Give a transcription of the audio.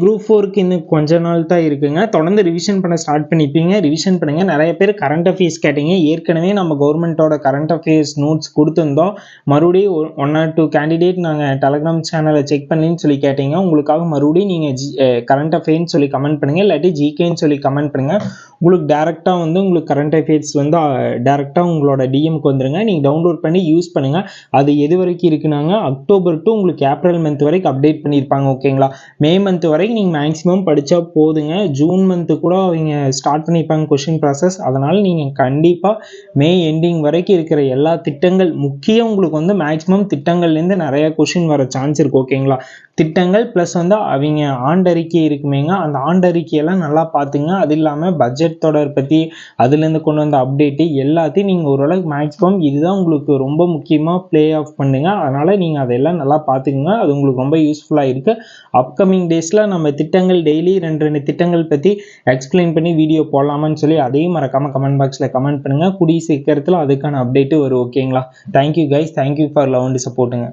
Group 4க்கு இன்னும் கொஞ்ச நாள் தான் இருக்குங்க. தொடர்ந்து ரிவிஷன் பண்ண ஸ்டார்ட் பண்ணிப்பீங்க. ரிவிஷன் பண்ணுங்க. நிறைய பேர் கரண்ட் அஃபேர்ஸ் கேட்டீங்க. ஏற்கனவே நம்ம கவர்மெண்ட்டோட கரண்ட் அஃபேர்ஸ் நோட்ஸ் கொடுத்துருந்தோம். மறுபடியும் 1 or 2 கேண்டிடேட் நாங்கள் டெலகிராம் சேனலை செக் பண்ணலன்னு சொல்லி கேட்டீங்க. உங்களுக்காக மறுபடியும் நீங்கள் கரண்ட் அஃபேர்ஸ்னு சொல்லி கமெண்ட் பண்ணுங்கள், இல்லாட்டி ஜிகேன்னு சொல்லி கமெண்ட் பண்ணுங்கள். உங்களுக்கு டேரெக்டாக வந்து உங்களுக்கு கரண்ட் அஃபேர்ஸ் வந்து டேரெக்டாக உங்களோட டிஎம்க்கு வந்துருங்க. நீங்கள் டவுன்லோட் பண்ணி யூஸ் பண்ணுங்கள். அது எது வரைக்கும் இருக்குனாங்க, அக்டோபர் டு உங்களுக்கு ஏப்ரல் மந்த் வரைக்கும் அப்டேட் பண்ணியிருப்பாங்க. ஓகேங்களா? மே மந்த் வரைக்கும் நீங்கள் மேக்ஸிமம் படித்தா போதுங்க. ஜூன் மந்த்து கூட அவங்க ஸ்டார்ட் பண்ணியிருப்பாங்க கொஷின் ப்ராசஸ். அதனால் நீங்கள் கண்டிப்பாக மே எண்டிங் வரைக்கும் இருக்கிற எல்லா திட்டங்கள், முக்கியம் உங்களுக்கு வந்து மேக்ஸிமம் திட்டங்கள்லேருந்து நிறைய கொஷின் வர சான்ஸ் இருக்குது. ஓகேங்களா? திட்டங்கள் ப்ளஸ் வந்து அவங்க ஆண்டறிக்கை இருக்குமேங்க, அந்த ஆண்டறிக்கையெல்லாம் நல்லா பார்த்துங்க. அது இல்லாமல் பட்ஜெட் தொடர் பற்றி அதுலேருந்து கொண்டு வந்த அப்டேட்டு எல்லாத்தையும் நீங்கள் ஓரளவுக்கு மேக்ஸிமம் இதுதான் உங்களுக்கு ரொம்ப முக்கியமாக ப்ளே ஆஃப் பண்ணுங்க. அதனால் நீங்கள் அதெல்லாம் நல்லா பார்த்துக்குங்க. அது உங்களுக்கு ரொம்ப யூஸ்ஃபுல்லாக இருக்குது. அப்கமிங் டேஸில் நம்ம திட்டங்கள் டெய்லி 2 திட்டங்கள் பற்றி எக்ஸ்பிளைன் பண்ணி வீடியோ போடலாமான்னு சொல்லி அதையும் மறக்காமல் கமெண்ட் பாக்ஸில் கமெண்ட் பண்ணுங்கள். கூடிய சீக்கிரத்தில் அதுக்கான அப்டேட்டு வரும். ஓகேங்களா? Thank you guys. Thank you for love and சப்போர்ட்டுங்க.